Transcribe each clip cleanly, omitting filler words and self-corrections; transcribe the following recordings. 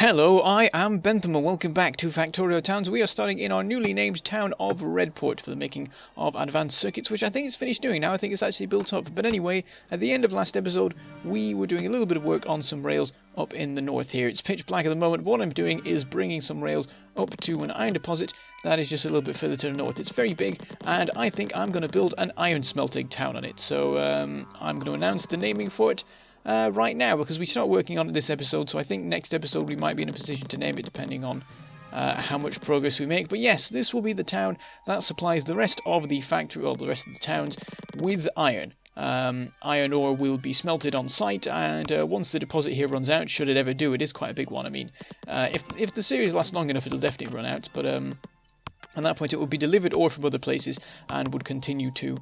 Hello, I am Bentham and welcome back to Factorio Towns. We are starting in our newly named town of Redport for the making of advanced circuits, which I think it's finished doing now. I think it's actually built up. But anyway, at the end of last episode, we were doing a little bit of work on some rails up in the north here. It's pitch black at the moment, but what I'm doing is bringing some rails up to an iron deposit that is just a little bit further to the north. It's very big, and I think I'm going to build an iron smelting town on it. So I'm going to announce the naming for it right now, because we start working on it this episode, so I think next episode we might be in a position to name it depending on how much progress we make. But yes, this will be the town that supplies the rest of the factory, or the rest of the towns, with iron. Iron ore will be smelted on site, and once the deposit here runs out, should it ever do, it is quite a big one. I mean, if the series lasts long enough, it'll definitely run out, but at that point it would be delivered ore from other places and would continue to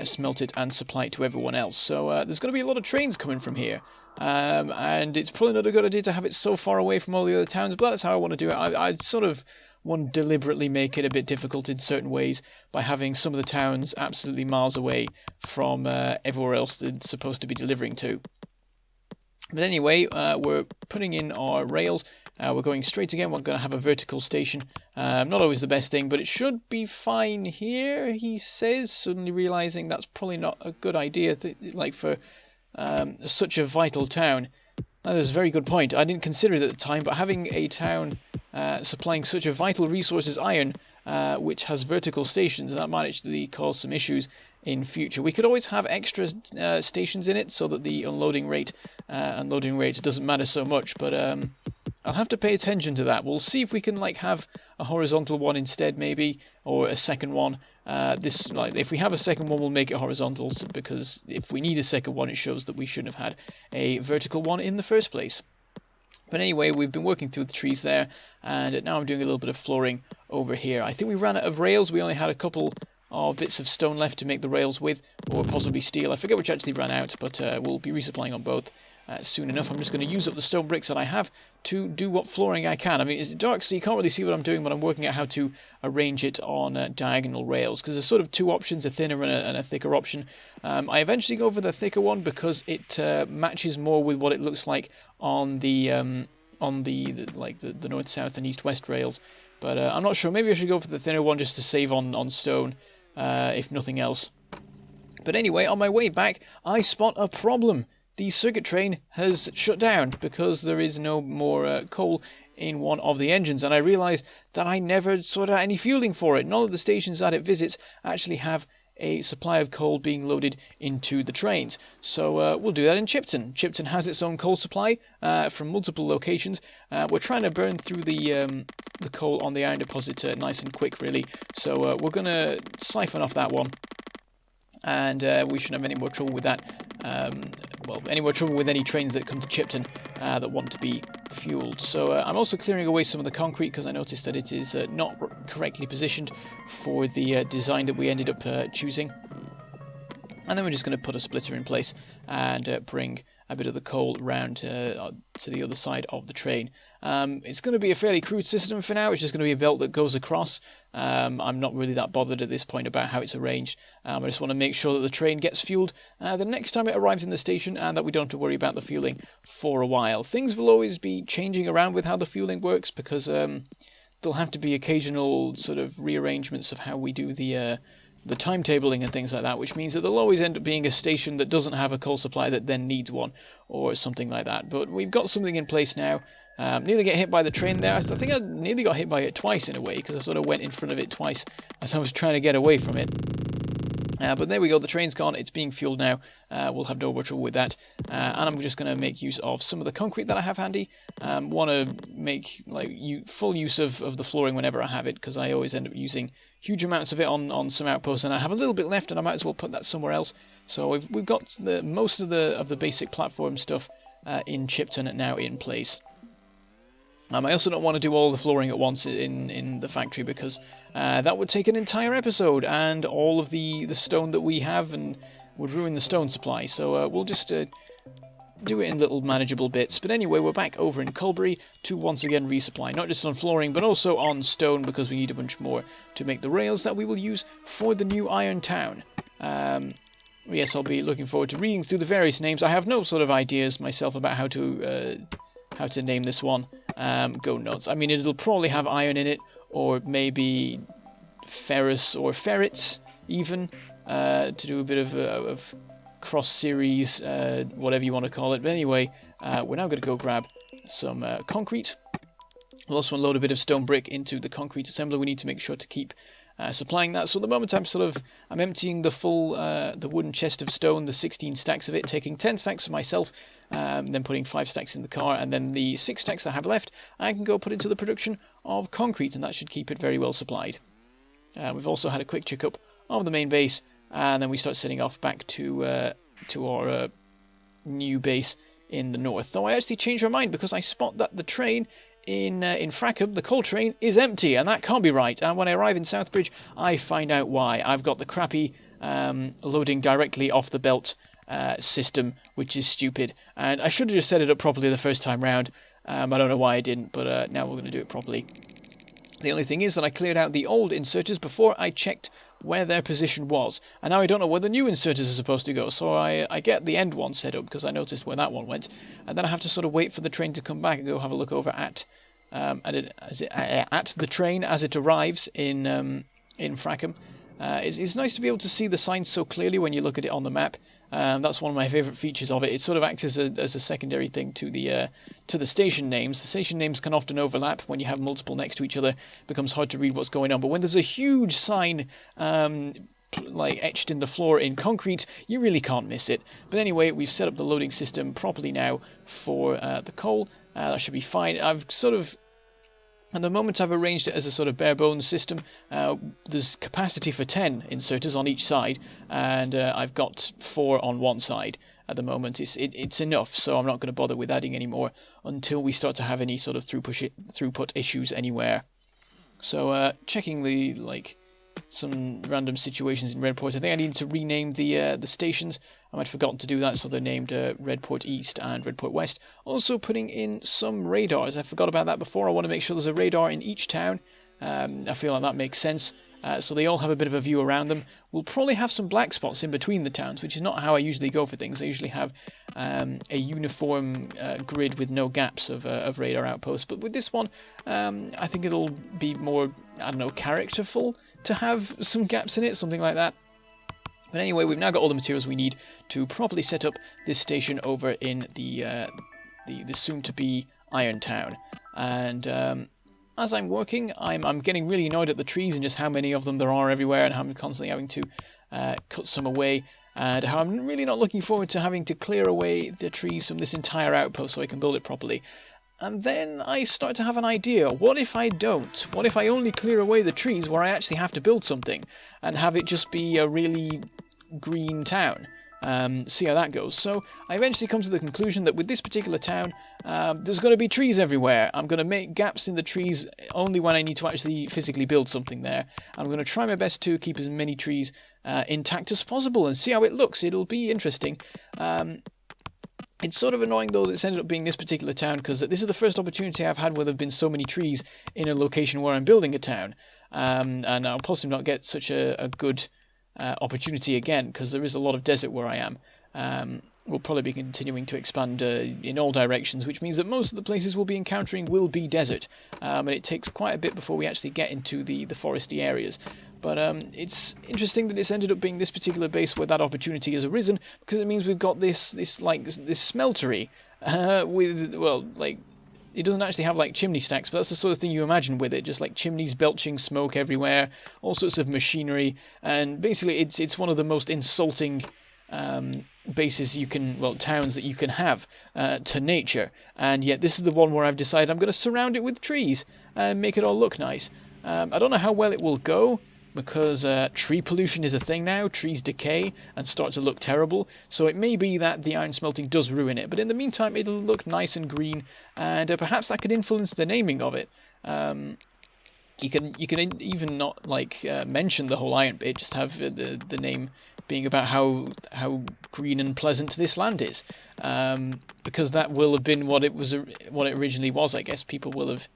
smelt it and supply it to everyone else. So there's going to be a lot of trains coming from here. And it's probably not a good idea to have it so far away from all the other towns, but that's how I want to do it. I sort of want to deliberately make it a bit difficult in certain ways by having some of the towns absolutely miles away from everywhere else they're supposed to be delivering to. But anyway, we're putting in our rails. We're going straight again. We're going to have a vertical station. Not always the best thing, but it should be fine here, he says, suddenly realizing that's probably not a good idea, like for such a vital town. That is a very good point. I didn't consider it at the time, but having a town supplying such a vital resource as iron, which has vertical stations, that might actually cause some issues in future. We could always have extra stations in it so that the unloading rate and loading rate doesn't matter so much, but I'll have to pay attention to that. We'll see if we can have a horizontal one instead, maybe, or a second one. If we have a second one, we'll make it horizontal, because if we need a second one, it shows that we shouldn't have had a vertical one in the first place. But anyway, we've been working through the trees there, and now I'm doing a little bit of flooring over here. I think we ran out of rails. We only had a couple of bits of stone left to make the rails with, or possibly steel. I forget which actually ran out, but we'll be resupplying on both soon enough. I'm just going to use up the stone bricks that I have to do what flooring I can. I mean, it's dark, so you can't really see what I'm doing, but I'm working out how to arrange it on diagonal rails, because there's sort of two options, a thinner and a thicker option. I eventually go for the thicker one because it matches more with what it looks like on the north, south, and east, west rails. But I'm not sure. Maybe I should go for the thinner one just to save on stone, if nothing else. But anyway, on my way back, I spot a problem. The circuit train has shut down because there is no more coal in one of the engines, and I realised that I never sorted out any fueling for it. None of the stations that it visits actually have a supply of coal being loaded into the trains. So we'll do that in Chipton. Chipton has its own coal supply from multiple locations. We're trying to burn through the coal on the iron deposit nice and quick, really. So we're going to siphon off that one, and we shouldn't have any more trouble with that. Any more trouble with any trains that come to Chipton that want to be fueled. So I'm also clearing away some of the concrete because I noticed that it is not correctly positioned for the design that we ended up choosing. And then we're just going to put a splitter in place and bring a bit of the coal round to the other side of the train. It's going to be a fairly crude system for now. It's just going to be a belt that goes across. I'm not really that bothered at this point about how it's arranged. I just want to make sure that the train gets fueled the next time it arrives in the station, and that we don't have to worry about the fueling for a while. Things will always be changing around with how the fueling works, because there'll have to be occasional sort of rearrangements of how we do the timetabling and things like that, which means that there'll always end up being a station that doesn't have a coal supply that then needs one, or something like that. But we've got something in place now. Nearly get hit by the train there. I think I nearly got hit by it twice in a way, because I sort of went in front of it twice as I was trying to get away from it. But there we go, the train's gone, it's being fueled now. We'll have no more trouble with that. And I'm just going to make use of some of the concrete that I have handy. Want to make full use of the flooring whenever I have it, because I always end up using huge amounts of it on some outposts, and I have a little bit left, and I might as well put that somewhere else. So we've got most of the basic platform stuff in Chipton now in place. I also don't want to do all the flooring at once in the factory, because that would take an entire episode, and all of the stone that we have and would ruin the stone supply. So we'll just do it in little manageable bits. But anyway, we're back over in Culbury to once again resupply, not just on flooring, but also on stone, because we need a bunch more to make the rails that we will use for the new iron town. Yes, I'll be looking forward to reading through the various names. I have no sort of ideas myself about how to name this one. go nuts. I mean, it'll probably have iron in it, or maybe ferrous or ferrets even, to do a bit of cross-series, whatever you want to call it. But anyway, we're now going to go grab some concrete. We'll also unload a bit of stone brick into the concrete assembler. We need to make sure to keep supplying that. So at the moment I'm emptying the full the wooden chest of stone, the 16 stacks of it, taking 10 stacks for myself, then putting 5 stacks in the car, and then the 6 stacks I have left I can go put into the production of concrete, and that should keep it very well supplied. We've also had a quick check up of the main base, and then we start setting off back to our new base in the north. Though I actually changed my mind because I spot that the train in Frackham, the coal train, is empty, and that can't be right. And when I arrive in Southbridge, I find out why. I've got the crappy loading directly off the belt system, which is stupid. And I should have just set it up properly the first time round. I don't know why I didn't, but now we're going to do it properly. The only thing is that I cleared out the old inserters before I checked where their position was, and now I don't know where the new inserters are supposed to go, so I get the end one set up because I noticed where that one went, and then I have to sort of wait for the train to come back and go have a look over at the train as it arrives in Frackham. It's nice to be able to see the signs so clearly when you look at it on the map. That's one of my favourite features of it. It sort of acts as a secondary thing to the station names. The station names can often overlap when you have multiple next to each other. It becomes hard to read what's going on. But when there's a huge sign like etched in the floor in concrete, you really can't miss it. But anyway, we've set up the loading system properly now for the coal. That should be fine. At the moment I've arranged it as a sort of bare bones system. There's capacity for 10 inserters on each side, and I've got 4 on one side at the moment. It's enough, so I'm not going to bother with adding any more until we start to have any sort of throughput issues anywhere. So checking some random situations in Redport. I think I need to rename the stations. I might have forgotten to do that, so they're named Redport East and Redport West. Also putting in some radars. I forgot about that before. I want to make sure there's a radar in each town. I feel like that makes sense. So they all have a bit of a view around them. We'll probably have some black spots in between the towns, which is not how I usually go for things. I usually have a uniform grid with no gaps of radar outposts. But with this one, I think it'll be more, characterful to have some gaps in it, something like that. But anyway, we've now got all the materials we need to properly set up this station over in the soon-to-be Iron Town. And as I'm working, I'm getting really annoyed at the trees and just how many of them there are everywhere, and how I'm constantly having to cut some away, and how I'm really not looking forward to having to clear away the trees from this entire outpost so I can build it properly. And then I start to have an idea. What if I don't? What if I only clear away the trees where I actually have to build something, and have it just be a really green town? See how that goes. So I eventually come to the conclusion that with this particular town, there's going to be trees everywhere. I'm going to make gaps in the trees only when I need to actually physically build something there. I'm going to try my best to keep as many trees intact as possible and see how it looks. It'll be interesting. It's sort of annoying, though, that it's ended up being this particular town, because this is the first opportunity I've had where there have been so many trees in a location where I'm building a town. And I'll possibly not get such a good opportunity again, because there is a lot of desert where I am. We'll probably be continuing to expand in all directions, which means that most of the places we'll be encountering will be desert. And it takes quite a bit before we actually get into the foresty areas. But it's interesting that it's ended up being this particular base where that opportunity has arisen, because it means we've got this smeltery with, it doesn't actually have chimney stacks, but that's the sort of thing you imagine with it, just chimneys belching smoke everywhere, all sorts of machinery, and basically it's one of the most insulting bases towns that you can have to nature. And yet this is the one where I've decided I'm going to surround it with trees and make it all look nice. I don't know how well it will go, because tree pollution is a thing now. Trees decay and start to look terrible, so it may be that the iron smelting does ruin it, but in the meantime it'll look nice and green, and perhaps that could influence the naming of it. You can even not mention the whole iron bit, just have the name being about how green and pleasant this land is, because that will have been what it originally was. I guess people will have.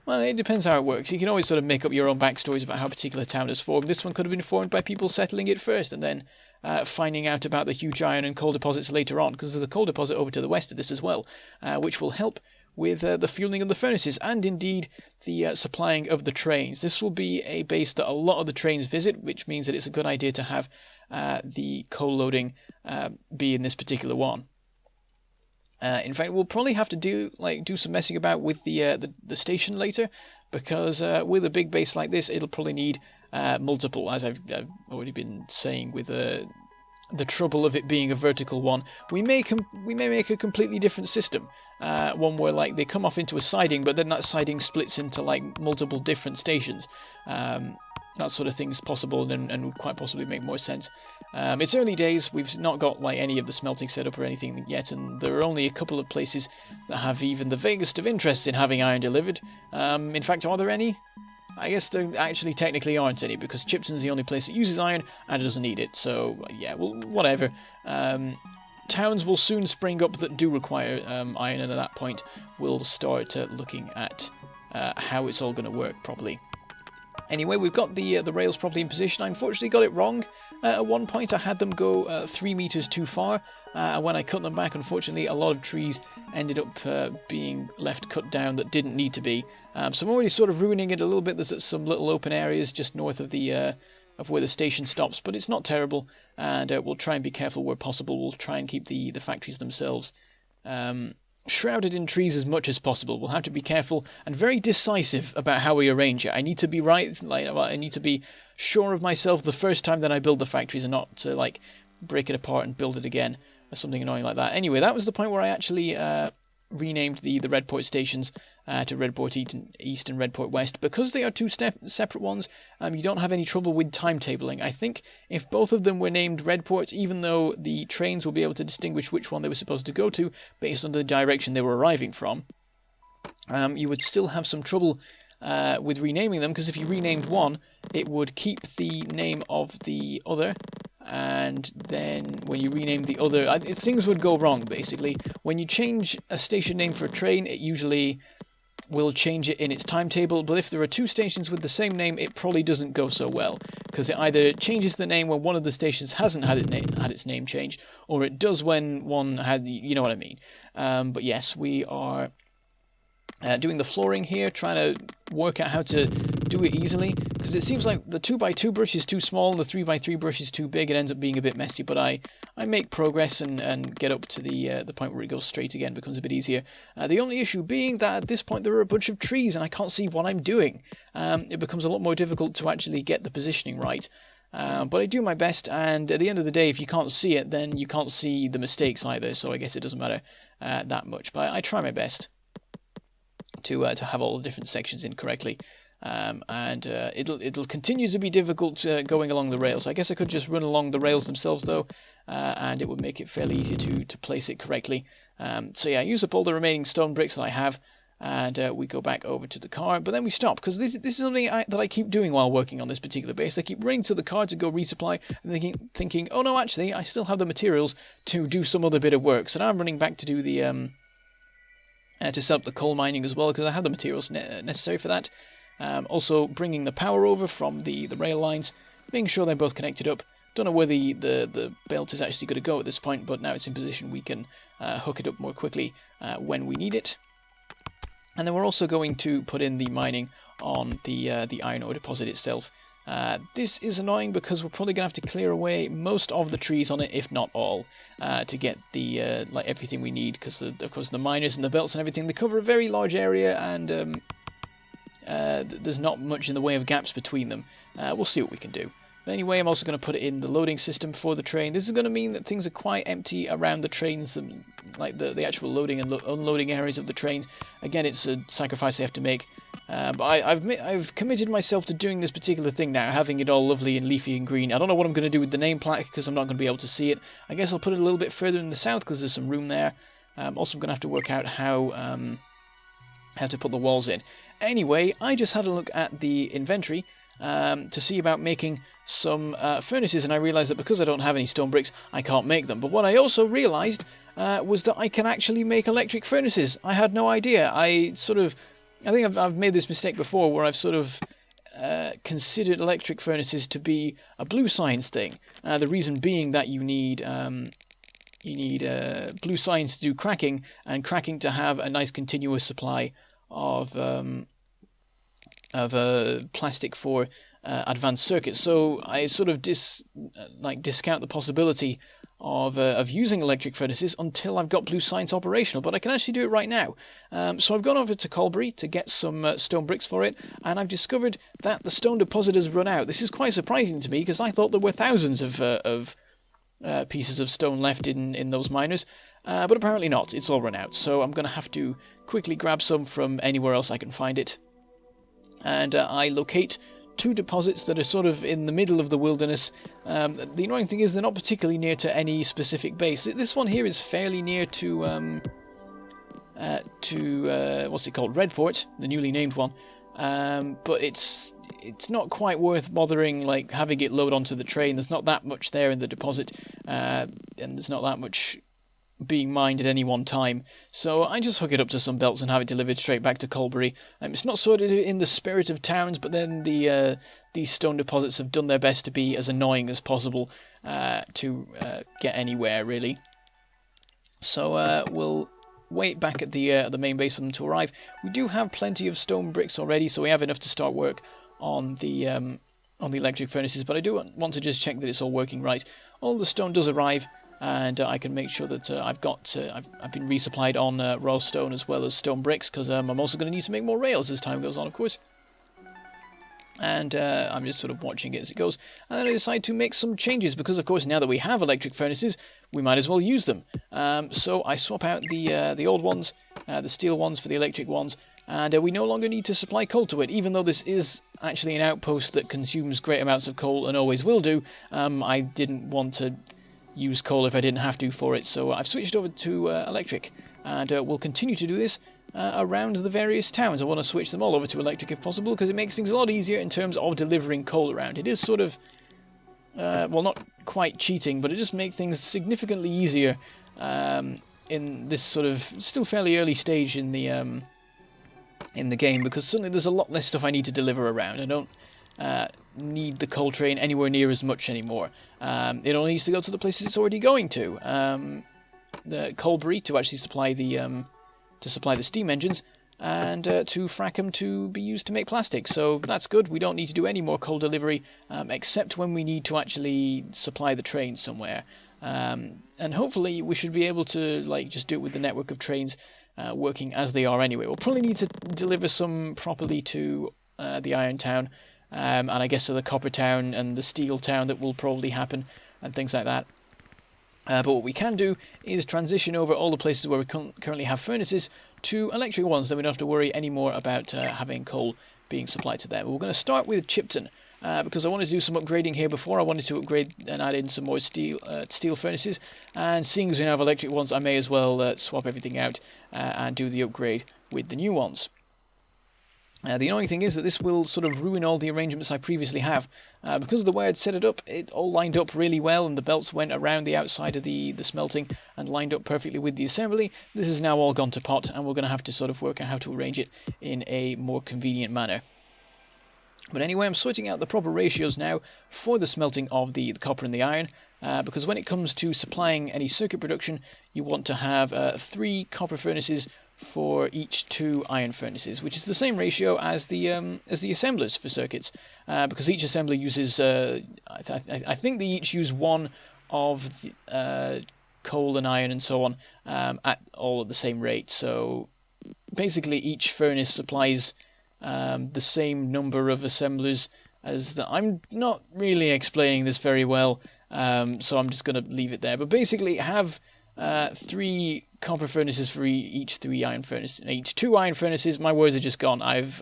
Well, it depends how it works. You can always sort of make up your own backstories about how a particular town is formed. This one could have been formed by people settling it first, and then finding out about the huge iron and coal deposits later on, because there's a coal deposit over to the west of this as well, which will help with the fueling of the furnaces and indeed the supplying of the trains. This will be a base that a lot of the trains visit, which means that it's a good idea to have the coal loading be in this particular one. In fact, we'll probably have to do some messing about with the station later, because with a big base like this, it'll probably need multiple, as I've already been saying with the trouble of it being a vertical one. We may make a completely different system, one where like they come off into a siding, but then that siding splits into like multiple different stations. That sort of thing is possible and would quite possibly make more sense. It's early days. We've not got like any of the smelting set up or anything yet, and there are only a couple of places that have even the vaguest of interest in having iron delivered. In fact, are there any? I guess there actually technically aren't any, because Chipton's the only place that uses iron and it doesn't need it. So yeah, well, whatever. Towns will soon spring up that do require iron, and at that point we'll start looking at how it's all going to work properly. Anyway, we've got the rails properly in position. I unfortunately got it wrong. At one point I had them go 3 meters too far. When I cut them back, unfortunately, a lot of trees ended up being left cut down that didn't need to be. So I'm already sort of ruining it a little bit. There's some little open areas just north of of where the station stops, but it's not terrible. And we'll try and be careful where possible. We'll try and keep the factories themselves shrouded in trees as much as possible. We'll have to be careful and very decisive about how we arrange it. I need to be right. I need to be sure of myself the first time that I build the factories, and not to like break it apart and build it again or something annoying like that. Anyway, that was the point where I actually renamed the Redport stations to Redport East and Redport West. Because they are two separate ones, you don't have any trouble with timetabling. I think if both of them were named Redport, even though the trains will be able to distinguish which one they were supposed to go to based on the direction they were arriving from, you would still have some trouble with renaming them, because if you renamed one, it would keep the name of the other, and then when you rename the other, things would go wrong, basically. When you change a station name for a train, it usually will change it in its timetable, but if there are two stations with the same name, it probably doesn't go so well, because it either changes the name when one of the stations hasn't had its name changed, or it does when one had, you know what I mean. But yes, we are doing the flooring here, trying to work out how to do it easily, because it seems like the 2x2 brush is too small and the 3x3 brush is too big. It ends up being a bit messy, but I make progress and get up to the point where it goes straight again, becomes a bit easier. The only issue being that at this point there are a bunch of trees and I can't see what I'm doing. It becomes a lot more difficult to actually get the positioning right. But I do my best, and at the end of the day, if you can't see it, then you can't see the mistakes either, so I guess it doesn't matter that much. But I try my best to have all the different sections in correctly, and it'll continue to be difficult going along the rails. I guess I could just run along the rails themselves though, and it would make it fairly easy to place it correctly. So yeah, I use up all the remaining stone bricks that I have, and we go back over to the car, but then we stop, because this is something that I keep doing while working on this particular base. I keep running to the car to go resupply, and thinking, oh no, actually I still have the materials to do some other bit of work. So now I'm running back to do the to set up the coal mining as well, because I have the materials necessary for that. Also bringing the power over from the rail lines, making sure they're both connected up. Don't know where the belt is actually going to go at this point, but now it's in position, we can hook it up more quickly when we need it. And then we're also going to put in the mining on the iron ore deposit itself. This is annoying because we're probably going to have to clear away most of the trees on it, if not all, to get the like everything we need, because of course the miners and the belts and everything, they cover a very large area, and there's not much in the way of gaps between them. We'll see what we can do. But anyway, I'm also going to put it in the loading system for the train. This is going to mean that things are quite empty around the trains, like the actual loading and unloading areas of the trains. Again, it's a sacrifice I have to make. But I've committed myself to doing this particular thing now, having it all lovely and leafy and green. I don't know what I'm going to do with the name plaque, because I'm not going to be able to see it. I guess I'll put it a little bit further in the south, because there's some room there. Also, I'm going to have to work out how to put the walls in. Anyway, I just had a look at the inventory to see about making some furnaces, and I realised that because I don't have any stone bricks, I can't make them. But what I also realised was that I can actually make electric furnaces. I had no idea. I think I've made this mistake before, where I've sort of considered electric furnaces to be a blue science thing. The reason being that you need you need blue signs to do cracking, and cracking to have a nice continuous supply of plastic for advanced circuits. So I sort of discount the possibility of using electric furnaces until I've got blue science operational, but I can actually do it right now. So I've gone over to Colbury to get some stone bricks for it, and I've discovered that the stone deposit has run out. This is quite surprising to me, because I thought there were thousands of pieces of stone left in those miners, but apparently not. It's all run out, so I'm going to have to quickly grab some from anywhere else I can find it. And I locate 2 deposits that are sort of in the middle of the wilderness. The annoying thing is they're not particularly near to any specific base. This one here is fairly near to what's it called, Redport, the newly named one. But it's not quite worth bothering, like, having it load onto the train. There's not that much there in the deposit, and there's not that much being mined at any one time, so I just hook it up to some belts and have it delivered straight back to Colbury. It's not sort of in the spirit of towns, but then these stone deposits have done their best to be as annoying as possible to get anywhere, really. So we'll wait back at the main base for them to arrive. We do have plenty of stone bricks already, so we have enough to start work on the electric furnaces, but I do want to just check that it's all working right. All the stone does arrive, and I can make sure that I've been resupplied on raw stone as well as stone bricks, because I'm also going to need to make more rails as time goes on, of course. And I'm just sort of watching it as it goes, and then I decide to make some changes, because of course now that we have electric furnaces, we might as well use them. So I swap out the old ones, the steel ones, for the electric ones, and we no longer need to supply coal to it. Even though this is actually an outpost that consumes great amounts of coal and always will do, I didn't want to use coal if I didn't have to for it, so I've switched over to electric, and we'll continue to do this around the various towns. I want to switch them all over to electric if possible, because it makes things a lot easier in terms of delivering coal around. It is sort of, well, not quite cheating, but it just makes things significantly easier in this sort of still fairly early stage in the game, because suddenly there's a lot less stuff I need to deliver around. I don't need the coal train anywhere near as much anymore. It only needs to go to the places it's already going to. The Colbury to actually supply the steam engines, and to frack them to be used to make plastic. So that's good. We don't need to do any more coal delivery, except when we need to actually supply the trains somewhere. And hopefully we should be able to just do it with the network of trains working as they are anyway. We'll probably need to deliver some properly to the Iron Town, and I guess to the Copper Town and the Steel Town that will probably happen, and things like that. But what we can do is transition over all the places where we currently have furnaces to electric ones, then we don't have to worry anymore about having coal being supplied to them. We're going to start with Chipton, because I wanted to do some upgrading here before. I wanted to upgrade and add in some more steel furnaces, and seeing as we now have electric ones, I may as well swap everything out and do the upgrade with the new ones. The annoying thing is that this will sort of ruin all the arrangements I previously have. Because of the way I'd set it up, it all lined up really well, and the belts went around the outside of the smelting and lined up perfectly with the assembly. This has now all gone to pot, and we're going to have to sort of work out how to arrange it in a more convenient manner. But anyway, I'm sorting out the proper ratios now for the smelting of the copper and the iron, because when it comes to supplying any circuit production, you want to have 3 copper furnaces for each 2 iron furnaces, which is the same ratio as the assemblers for circuits, because each assembler uses, I think they each use 1 of the, coal and iron and so on at all at the same rate. So basically each furnace supplies the same number of assemblers as the... I'm not really explaining this very well, so I'm just going to leave it there. But basically have 3 copper furnaces for each 2 iron furnaces. My words are just gone. I've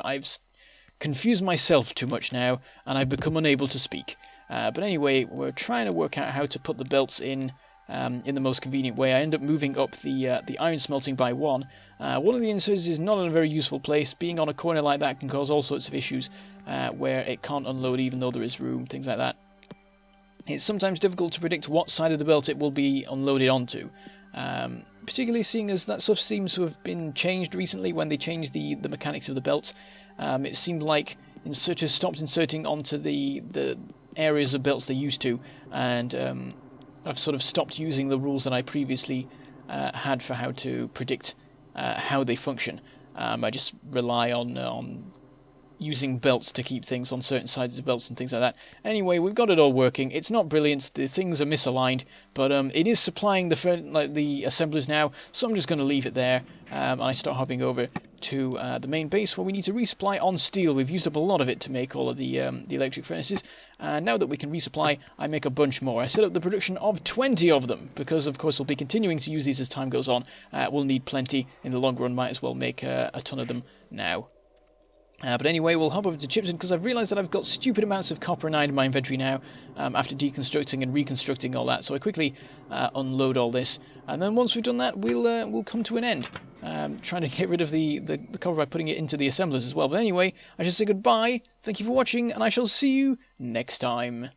confused myself too much now, and I've become unable to speak. But anyway, we're trying to work out how to put the belts in the most convenient way. I end up moving up the iron smelting by 1. One of the inserts is not in a very useful place. Being on a corner like that can cause all sorts of issues, where it can't unload even though there is room, things like that. It's sometimes difficult to predict what side of the belt it will be unloaded onto, particularly seeing as that stuff seems to have been changed recently when they changed the mechanics of the belts. It seemed like inserters stopped inserting onto the areas of belts they used to, and I've sort of stopped using the rules that I previously had for how to predict how they function. I just rely on using belts to keep things on certain sides of belts and things like that. Anyway, we've got it all working. It's not brilliant. The things are misaligned, but it is supplying the assemblers now, so I'm just going to leave it there. And I start hopping over to the main base where we need to resupply on steel. We've used up a lot of it to make all of the electric furnaces, and now that we can resupply, I make a bunch more. I set up the production of 20 of them, because of course we'll be continuing to use these as time goes on. We'll need plenty in the long run, might as well make a ton of them now. But anyway, we'll hop over to Chipton because I've realised that I've got stupid amounts of copper and iron in my inventory now after deconstructing and reconstructing all that. So I quickly unload all this, and then once we've done that, we'll come to an end. Trying to get rid of the copper by putting it into the assemblers as well. But anyway, I shall say goodbye, thank you for watching, and I shall see you next time.